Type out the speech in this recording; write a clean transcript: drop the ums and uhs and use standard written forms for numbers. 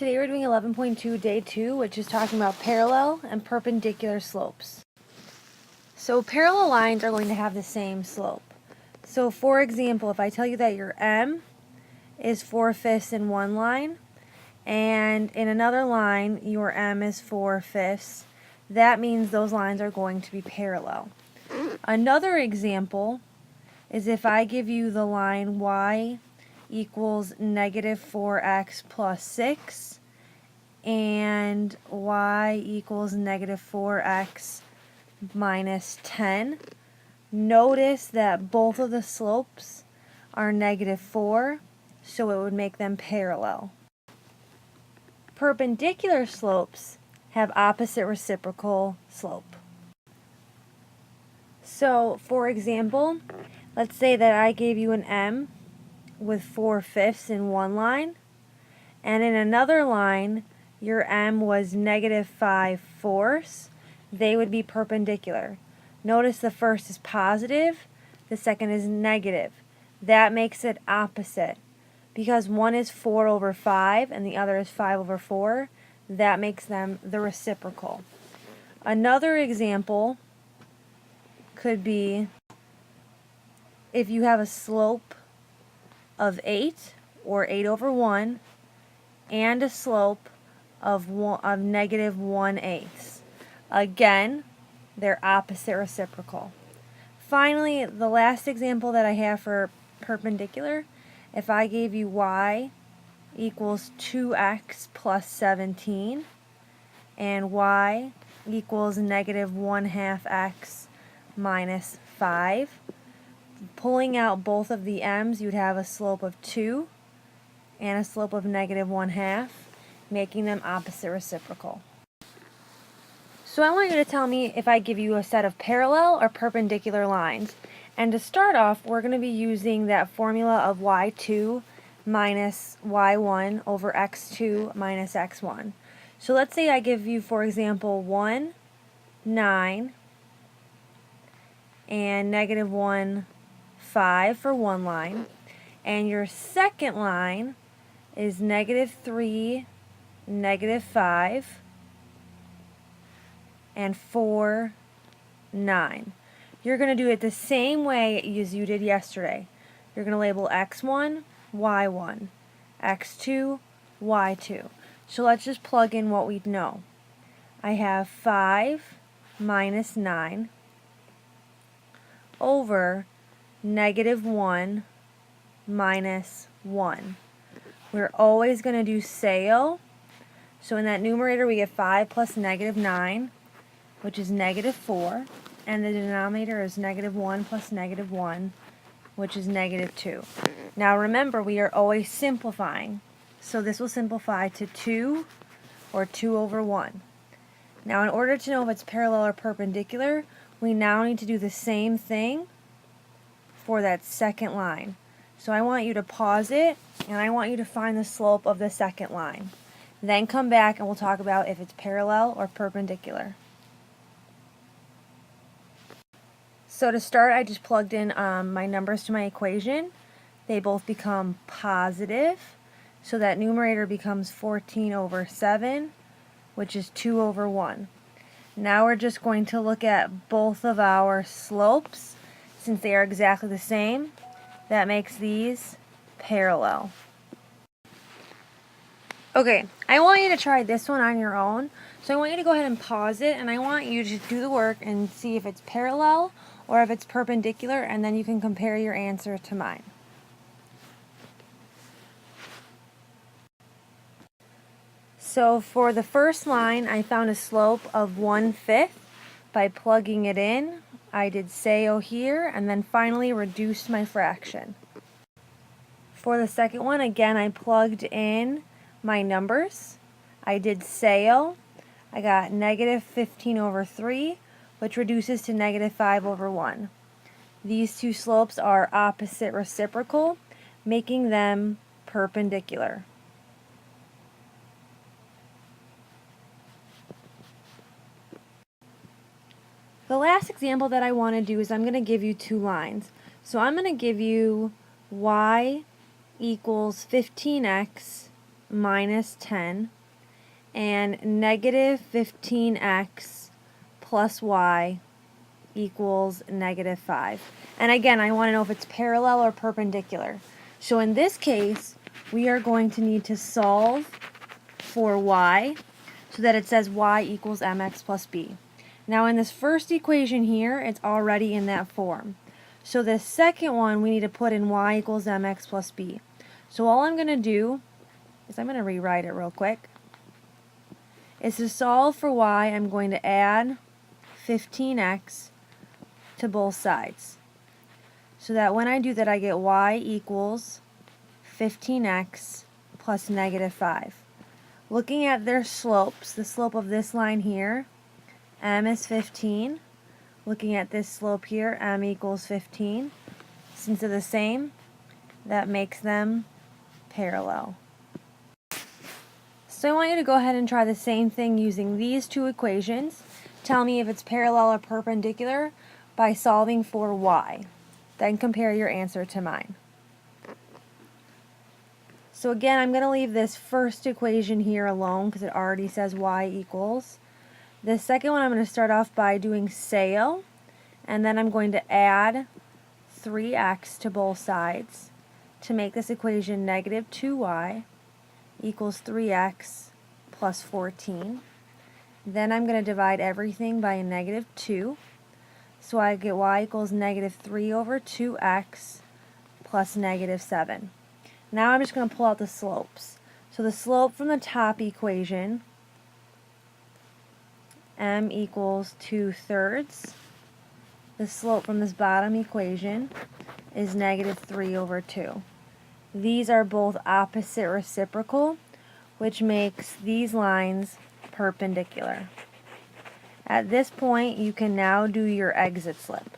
Today we're doing 11.2 day 2, which is talking about parallel and perpendicular slopes. So parallel lines are going to have the same slope. So for example, if I tell you that your M is 4/5 in one line and in another line your M is 4/5, that means those lines are going to be parallel. Another example is if I give you the line y equals negative 4x plus 6 and y equals negative 4x minus 10. Notice that both of the slopes are negative 4, so it would make them parallel. Perpendicular slopes have opposite reciprocal slope. So, for example, let's say that I gave you an M with 4/5 in one line, and in another line your M was negative 5/4. They would be perpendicular. Notice the first is positive, the second is negative. That makes it opposite. Because one is 4/5 and the other is 5/4, that makes them the reciprocal. Another example could be if you have a slope of 8 or 8/1 and a slope of negative 1/8. Again, they're opposite reciprocal. Finally, the last example that I have for perpendicular, if I gave you y equals 2x plus 17 and y equals negative 1/2 x minus 5, pulling out both of the m's, you'd have a slope of 2 and a slope of negative 1/2, making them opposite reciprocal. So I want you to tell me if I give you a set of parallel or perpendicular lines. And to start off, we're going to be using that formula of y2 minus y1 over x2 minus x1. So let's say I give you, for example, 1, 9, and negative 1, 5 for one line. And your second line is negative 3, negative 5, and 4, 9. You're going to do it the same way as you did yesterday. You're going to label x1, y1, x2, y2. So let's just plug in what we know. I have 5 minus 9 over negative 1 minus 1. We're always going to do SAO. So in that numerator we get 5 plus negative 9, which is negative 4. And the denominator is negative 1 plus negative 1, which is negative 2. Now remember, we are always simplifying. So this will simplify to 2 or 2/1. Now in order to know if it's parallel or perpendicular, we now need to do the same thing for that second line. So I want you to pause it, and I want you to find the slope of the second line. Then come back and we'll talk about if it's parallel or perpendicular. So to start, I just plugged in my numbers to my equation. They both become positive, so that numerator becomes 14/7, which is 2/1. Now we're just going to look at both of our slopes. Since they are exactly the same, that makes these parallel. Okay, I want you to try this one on your own. So I want you to go ahead and pause it, and I want you to do the work and see if it's parallel or if it's perpendicular, and then you can compare your answer to mine. So for the first line, I found a slope of 1/5 by plugging it in. I did SAO here, and then finally reduced my fraction. For the second one, again, I plugged in my numbers. I did SAO. I got negative 15/3, which reduces to negative 5/1. These two slopes are opposite reciprocal, making them perpendicular. The last example that I want to do is I'm going to give you two lines. So I'm going to give you y equals 15x minus 10 and negative 15x plus y equals negative 5. And again, I want to know if it's parallel or perpendicular. So in this case, we are going to need to solve for y so that it says y equals mx plus b. Now in this first equation here, it's already in that form. So the second one, we need to put in y equals mx plus b. So all I'm going to do is I'm going to rewrite it real quick. Is to solve for y, I'm going to add 15x to both sides. So that when I do that, I get y equals 15x plus negative 5. Looking at their slopes, the slope of this line here, m is 15. Looking at this slope here, m equals 15. Since they're the same, that makes them parallel. So I want you to go ahead and try the same thing using these two equations. Tell me if it's parallel or perpendicular by solving for y. Then compare your answer to mine. So again, I'm going to leave this first equation here alone because it already says y equals. The second one I'm going to start off by doing SAIL, and then I'm going to add 3x to both sides to make this equation negative 2y equals 3x plus 14. Then I'm going to divide everything by a negative 2. So I get y equals negative 3 over 2x plus negative 7. Now I'm just going to pull out the slopes. So the slope from the top equation, m equals 2/3. The slope from this bottom equation is negative 3 over 2. These are both opposite reciprocal, which makes these lines perpendicular. At this point, you can now do your exit slip.